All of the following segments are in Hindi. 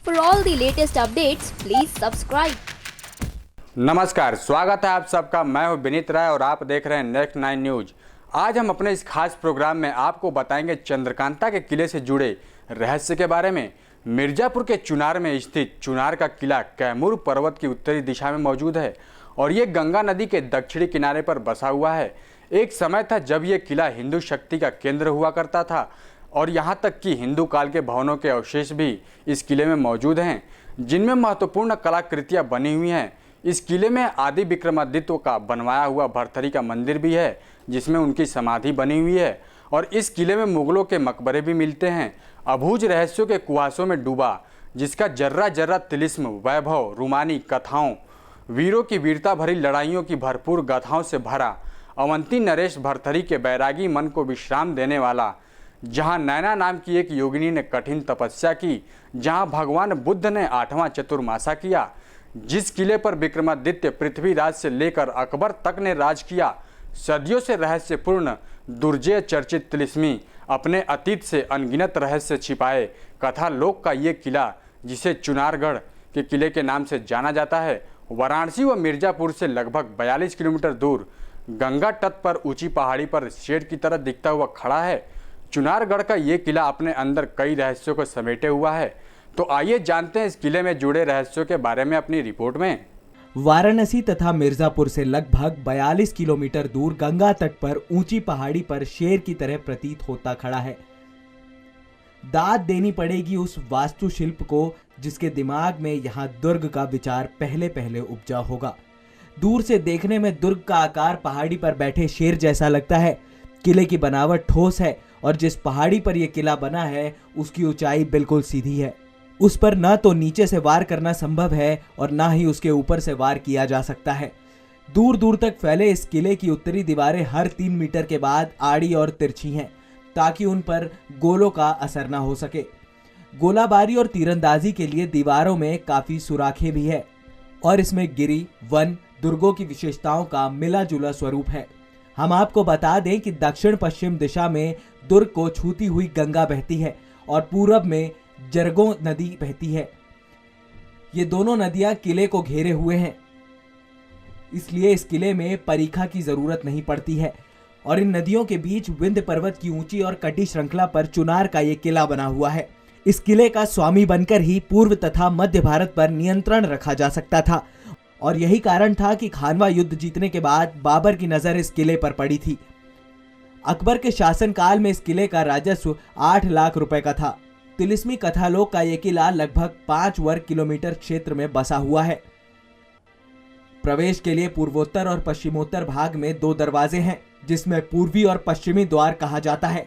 For all the latest updates, please subscribe. नमस्कार, स्वागत है आप सबका। मैं हूं विनीत राय और आप देख रहे हैं नेक्स्ट 9 न्यूज। आज हम अपने इस खास प्रोग्राम में आपको बताएंगे चंद्रकांता के किले से जुड़े रहस्य के बारे में। मिर्जापुर के चुनार में स्थित चुनार का किला कैमूर पर्वत की उत्तरी दिशा में मौजूद है और ये गंगा नदी के दक्षिणी किनारे पर बसा हुआ है। एक समय था जब ये किला हिंदू शक्ति का केंद्र हुआ करता था और यहाँ तक कि हिंदू काल के भवनों के अवशेष भी इस किले में मौजूद हैं, जिनमें महत्वपूर्ण कलाकृतियाँ बनी हुई हैं। इस किले में आदि विक्रमादित्य का बनवाया हुआ भरथरी का मंदिर भी है, जिसमें उनकी समाधि बनी हुई है और इस किले में मुगलों के मकबरे भी मिलते हैं। अबूझ रहस्यों के कुहासों में डूबा, जिसका जर्रा जर्रा तिलिस्म, वैभव, रूमानी कथाओं, वीरों की वीरता भरी लड़ाइयों की भरपूर गाथाओं से भरा, अवंती नरेश भरथरी के बैरागी मन को विश्राम देने वाला, जहां नैना नाम की एक योगिनी ने कठिन तपस्या की, जहां भगवान बुद्ध ने 8वां चतुर्मासा किया, जिस किले पर विक्रमादित्य पृथ्वीराज से लेकर अकबर तक ने राज किया, सदियों से रहस्यपूर्ण दुर्जय चर्चित तिलिस्मी अपने अतीत से अनगिनत रहस्य छिपाए कथा लोक का ये किला, जिसे चुनारगढ़ के किले के नाम से जाना जाता है, वाराणसी व मिर्जापुर से लगभग 42 किलोमीटर दूर गंगा तट पर ऊंची पहाड़ी पर शेर की तरह दिखता हुआ खड़ा है। चुनारगढ़ का ये किला अपने अंदर कई रहस्यों को समेटे हुआ है। तो आइए जानते हैं इस किले में जुड़े रहस्यों के बारे में अपनी रिपोर्ट में। वाराणसी तथा मिर्जापुर से लगभग 42 किलोमीटर दूर गंगा तट पर ऊंची पहाड़ी पर शेर की तरह प्रतीत होता खड़ा है। दाद देनी पड़ेगी उस वास्तुशिल्प को जिसके दिमाग में यहाँ दुर्ग का विचार पहले पहले उपजा होगा। दूर से देखने में दुर्ग का आकार पहाड़ी पर बैठे शेर जैसा लगता है। किले की बनावट ठोस है और जिस पहाड़ी पर यह किला बना है उसकी ऊंचाई बिल्कुल सीधी है। उस पर न तो नीचे से वार करना संभव है और न ही उसके ऊपर से वार किया जा सकता है। दूर दूर तक फैले इस किले की उत्तरी दीवारें हर 3 मीटर के बाद आड़ी और तिरछी हैं, ताकि उन पर गोलों का असर न हो सके। गोलाबारी और तीरंदाजी के लिए दीवारों में काफी सुराखें भी है और इसमें गिरी, वन, दुर्गों की विशेषताओं का मिला जुला स्वरूप है। हम आपको बता दें कि दक्षिण पश्चिम दिशा में दुर्ग को छूती हुई गंगा बहती है और पूरब में जरगों नदी बहती है। ये दोनों नदियां किले को घेरे हुए हैं, इसलिए इस किले में परीखा की जरूरत नहीं पड़ती है और इन नदियों के बीच विंध्य पर्वत की ऊंची और कटी श्रृंखला पर चुनार का ये किला बना हुआ है। इस किले का स्वामी बनकर ही पूर्व तथा मध्य भारत पर नियंत्रण रखा जा सकता था और यही कारण था कि खानवा युद्ध जीतने के बाद बाबर की नजर इस किले पर पड़ी थी। अकबर के शासनकाल में इस किले का राजस्व 8 लाख रुपए का था। तिलिस्मी कथालोक का यह किला लगभग 5 वर्ग किलोमीटर क्षेत्र में बसा हुआ है। प्रवेश के लिए पूर्वोत्तर और पश्चिमोत्तर भाग में 2 दरवाजे हैं, जिसमें पूर्वी और पश्चिमी द्वार कहा जाता है।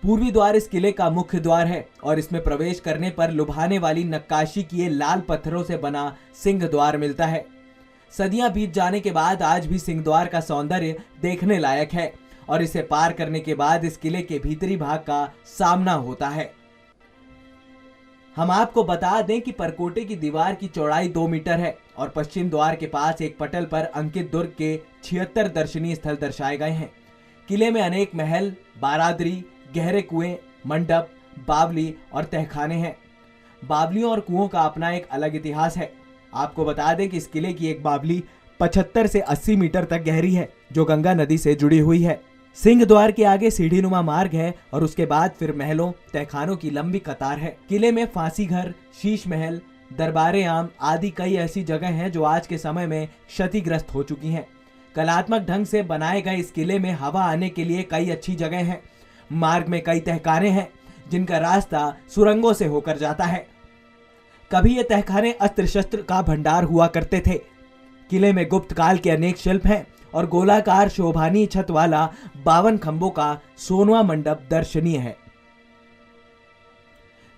पूर्वी द्वार इस किले का मुख्य द्वार है और इसमें प्रवेश करने पर लुभाने वाली नक्काशी किए लाल पत्थरों से बना सिंह द्वार मिलता है। सदियां बीत जाने के बाद आज भी सिंह द्वार का सौंदर्य देखने लायक है और इसे पार करने के बाद इस किले के भीतरी भाग का सामना होता है। हम आपको बता दें कि परकोटे की दीवार की चौड़ाई 2 मीटर है और पश्चिम द्वार के पास एक पटल पर अंकित दुर्ग के 76 दर्शनीय स्थल दर्शाए गए हैं। किले में अनेक महल, बारादरी, गहरे कुएं, मंडप, बावली और तहखाने हैं। बावलियों और कुओं का अपना एक अलग इतिहास है। आपको बता दें कि इस किले की एक बावली 75 से 80 मीटर तक गहरी है, जो गंगा नदी से जुड़ी हुई है। सिंह द्वार के आगे सीढ़ीनुमा मार्ग है और उसके बाद फिर महलों, तहखानों की लंबी कतार है। किले में फांसी घर, शीश महल, दरबारे आम आदि कई ऐसी जगह हैं जो आज के समय में क्षतिग्रस्त हो चुकी हैं। कलात्मक ढंग से बनाए गए इस किले में हवा आने के लिए कई अच्छी जगह हैं। मार्ग में कई तहखाने हैं जिनका रास्ता सुरंगों से होकर जाता है। कभी ये तहखाने अस्त्र शस्त्र का भंडार हुआ करते थे। किले में गुप्त काल के अनेक शिल्प हैं और गोलाकार शोभानी छत वाला 52 खंभों का सोनवा मंडप दर्शनीय है,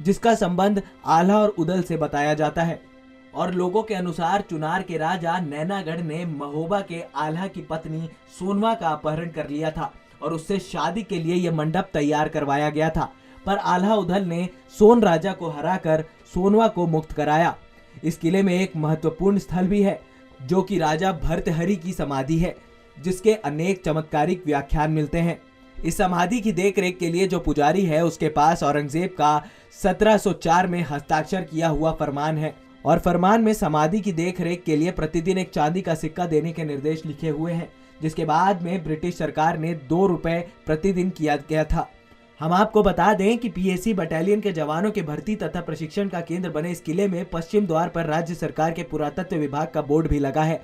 जिसका संबंध आल्हा और उदल से बताया जाता है। और लोगों के अनुसार चुनार के राजा नैनागढ़ ने महोबा के आल्हा की पत्नी सोनवा का अपहरण कर लिया था और उससे शादी के लिए यह मंडप तैयार करवाया गया था, पर आल्हा उदल ने सोन राजा को हराकर सोनवा को मुक्त कराया। इस किले में एक महत्वपूर्ण स्थल भी है जो कि राजा भर्तहरि की समाधि है। जिसके अनेक चमत्कारिक व्याख्यान मिलते हैं। इस समाधि की देखरेख के लिए जो पुजारी है उसके पास औरंगजेब का 1704 में हस्ताक्षर किया हुआ फरमान है और फरमान में समाधि की देखरेख के लिए प्रतिदिन एक चांदी का सिक्का देने के निर्देश लिखे हुए हैं, जिसके बाद में ब्रिटिश सरकार ने 2 रुपए प्रतिदिन किया गया था। हम आपको बता दें कि पीएसी बटालियन के जवानों के भर्ती तथा प्रशिक्षण का केंद्र बने इस किले में पश्चिम द्वार पर राज्य सरकार के पुरातत्व विभाग का बोर्ड भी लगा है,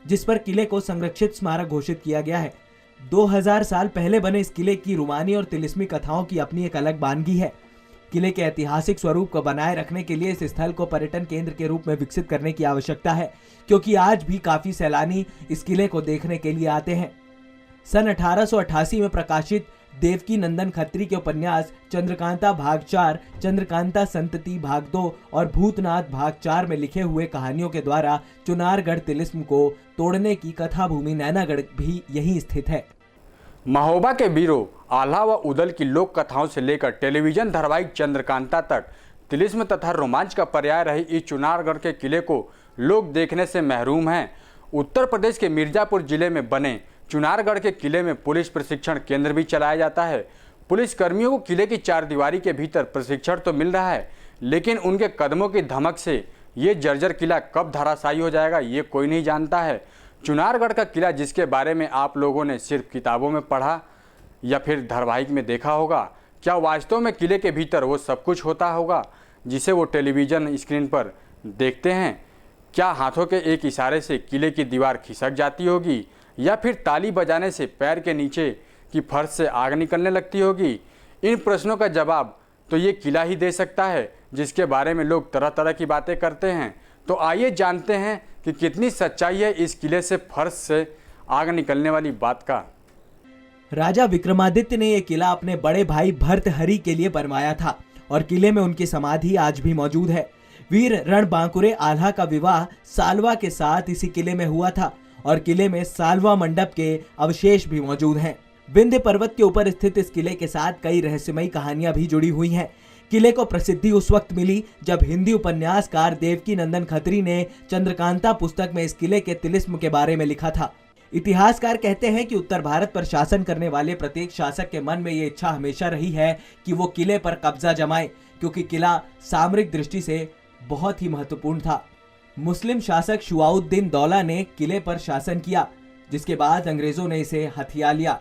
जिस पर किले को संरक्षित स्मारक घोषित किया गया है। 2000 साल पहले बने इस किले की रूमानी और तिलिस्मी कथाओं की अपनी एक अलग वानगी है। किले के ऐतिहासिक स्वरूप को बनाए रखने के लिए इस स्थल को पर्यटन केंद्र के रूप में विकसित करने की आवश्यकता है, क्योंकि आज भी काफी सैलानी इस किले को देखने के लिए आते हैं। सन 1888 में प्रकाशित देवकी नंदन खत्री के उपन्यास चंद्रकांता भाग 4, चंद्रकांता संतति भाग 2 और भूतनाथ भाग 4 में लिखे हुए कहानियों के द्वारा चुनारगढ़ तिलिस्म को तोड़ने की कथा भूमि नैनागढ़ भी यहीं स्थित है। महोबा के वीरों आल्हा व उदल की लोक कथाओं से लेकर टेलीविजन धारावाहिक चंद्रकांता तक तिलिस्म तथा रोमांच का पर्याय रही इस चुनारगढ़ के किले को लोग देखने से महरूम हैं। उत्तर प्रदेश के मिर्जापुर जिले में बने चुनारगढ़ के किले में पुलिस प्रशिक्षण केंद्र भी चलाया जाता है। पुलिस कर्मियों को किले की चारदीवारी के भीतर प्रशिक्षण तो मिल रहा है, लेकिन उनके कदमों की धमक से ये जर्जर किला कब धराशायी हो जाएगा ये कोई नहीं जानता है। चुनारगढ़ का किला जिसके बारे में आप लोगों ने सिर्फ किताबों में पढ़ा या फिर धारावाहिक में देखा होगा, क्या वास्तव में किले के भीतर वो सब कुछ होता होगा जिसे वो टेलीविज़न स्क्रीन पर देखते हैं? क्या हाथों के एक इशारे से किले की दीवार खिसक जाती होगी या फिर ताली बजाने से पैर के नीचे की फर्श से आग निकलने लगती होगी? इन प्रश्नों का जवाब तो ये किला ही दे सकता है, जिसके बारे में लोग तरह तरह की बातें करते हैं। तो आइए जानते हैं कि कितनी सच्चाई है इस किले से फर्श से आग निकलने वाली बात का। राजा विक्रमादित्य ने यह किला अपने बड़े भाई भर्तहरि के लिए बनवाया था और किले में उनकी समाधि आज भी मौजूद है। वीर रणबांकुरे आल्हा का विवाह सालवा के साथ इसी किले में हुआ था और किले में सालवा मंडप के अवशेष भी मौजूद हैं। विंध्य पर्वत के ऊपर स्थित इस किले के साथ कई रहस्यमयी कहानियां भी जुड़ी हुई हैं। किले को प्रसिद्धि उस वक्त मिली जब हिंदी उपन्यासकार देवकी नंदन खत्री ने चंद्रकांता पुस्तक में इस किले के तिलिस्म के बारे में लिखा था। इतिहासकार कहते हैं कि उत्तर भारत पर शासन करने वाले प्रत्येक शासक के मन में ये इच्छा हमेशा रही है कि वो किले पर कब्जा जमाए, क्योंकि किला सामरिक दृष्टि से बहुत ही महत्वपूर्ण था। मुस्लिम शासक शुआउद्दीन दौला ने किले पर शासन किया, जिसके बाद अंग्रेजों ने इसे हथिया लिया।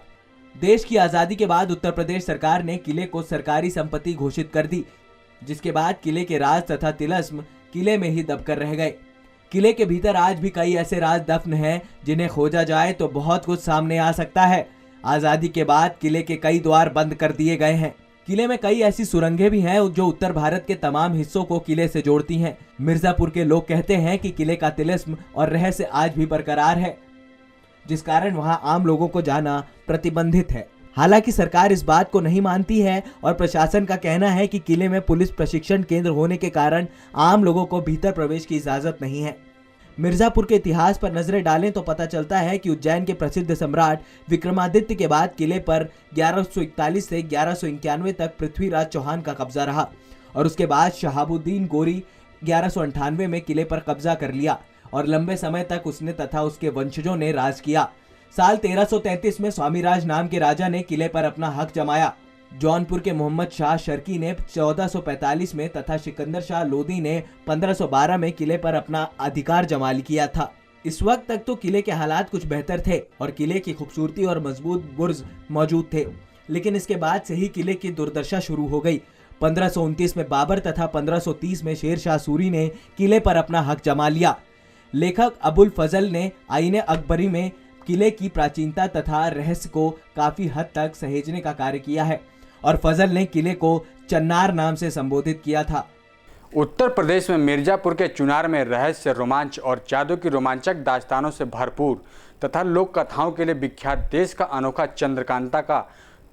देश की आजादी के बाद उत्तर प्रदेश सरकार ने किले को सरकारी संपत्ति घोषित कर दी, जिसके बाद किले के राज तथा तिलिस्म किले में ही दबकर रह गए। किले के भीतर आज भी कई ऐसे राज दफन हैं जिन्हें खोजा जाए तो बहुत कुछ सामने आ सकता है। आजादी के बाद किले के कई द्वार बंद कर दिए गए हैं। किले में कई ऐसी सुरंगें भी हैं जो उत्तर भारत के तमाम हिस्सों को किले से जोड़ती हैं। मिर्जापुर के लोग कहते हैं कि किले का तिलिस्म और रहस्य आज भी बरकरार है, जिस कारण वहां आम लोगों को जाना प्रतिबंधित है। हालांकि सरकार इस बात को नहीं मानती है और प्रशासन का कहना है कि किले में पुलिस प्रशिक्षण केंद्र होने के कारण आम लोगों को भीतर प्रवेश की इजाजत नहीं है। मिर्जापुर के इतिहास पर नजरें डालें तो पता चलता है कि उज्जैन के प्रसिद्ध सम्राट विक्रमादित्य के बाद किले पर 1141 से 1191 तक पृथ्वीराज चौहान का कब्जा रहा और उसके बाद शहाबुद्दीन गोरी 1198 में किले पर कब्जा कर लिया और लंबे समय तक उसने तथा उसके वंशजों ने राज किया। साल 1333 में स्वामीराज नाम के राजा ने किले पर अपना हक जमाया। जौनपुर के मोहम्मद शाह शर्की ने 1445 में तथा सिकंदर शाह लोदी ने 1512 में किले पर अपना अधिकार जमा किया था। इस वक्त तक तो किले के हालात कुछ बेहतर थे और किले की खूबसूरती और मजबूत बुर्ज मौजूद थे, लेकिन इसके बाद से ही किले की दुर्दशा शुरू हो गई। 1529 में बाबर तथा 1530 में शेर शाह सूरी ने किले पर अपना हक जमा लिया। लेखक अबुल फजल ने आईने अकबरी में किले की प्राचीनता तथा रहस्य को काफी हद तक सहेजने का कार्य किया है और फजल ने किले को चन्नार नाम से संबोधित किया था। उत्तर प्रदेश में मिर्जापुर के चुनार में रहस्य, रोमांच और जादू की रोमांचक दास्तानों से भरपूर तथा लोक कथाओं के लिए विख्यात देश का अनोखा चंद्रकांता का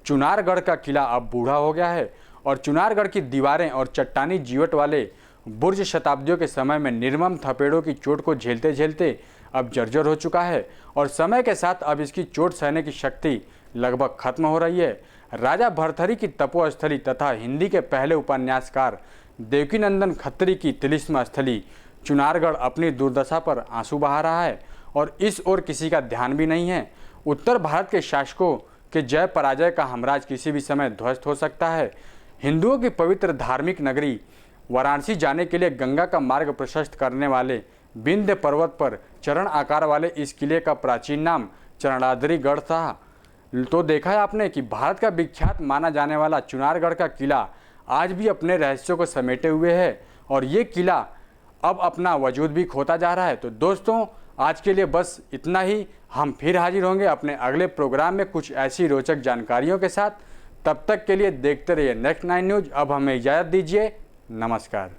चुनारगढ़ का किला अब बूढ़ा हो गया है और चुनारगढ़ की दीवारें और चट्टानी जीवट वाले बुर्ज शताब्दियों के समय में निर्मम थपेड़ों की चोट को झेलते झेलते अब जर्जर हो चुका है और समय के साथ अब इसकी चोट सहने की शक्ति लगभग खत्म हो रही है। राजा भर्तहरि की तपोस्थली तथा हिंदी के पहले उपन्यासकार देवकीनंदन खत्री की तिलिस्म स्थली चुनारगढ़ अपनी दुर्दशा पर आंसू बहा रहा है। और इस ओर किसी का ध्यान भी नहीं है। उत्तर भारत के शासकों के जय पराजय का हमराज किसी भी समय ध्वस्त हो सकता है। हिंदुओं की पवित्र धार्मिक नगरी वाराणसी जाने के लिए गंगा का मार्ग प्रशस्त करने वाले विंध्य पर्वत पर चरण आकार वाले इस किले का प्राचीन नाम चरणाद्रिगढ़ था। तो देखा है आपने कि भारत का विख्यात माना जाने वाला चुनारगढ़ का किला आज भी अपने रहस्यों को समेटे हुए है और ये किला अब अपना वजूद भी खोता जा रहा है। तो दोस्तों, आज के लिए बस इतना ही। हम फिर हाजिर होंगे अपने अगले प्रोग्राम में कुछ ऐसी रोचक जानकारियों के साथ। तब तक के लिए देखते रहिए नेक्स्ट 9 न्यूज़। अब हमें इजाज़त दीजिए। नमस्कार।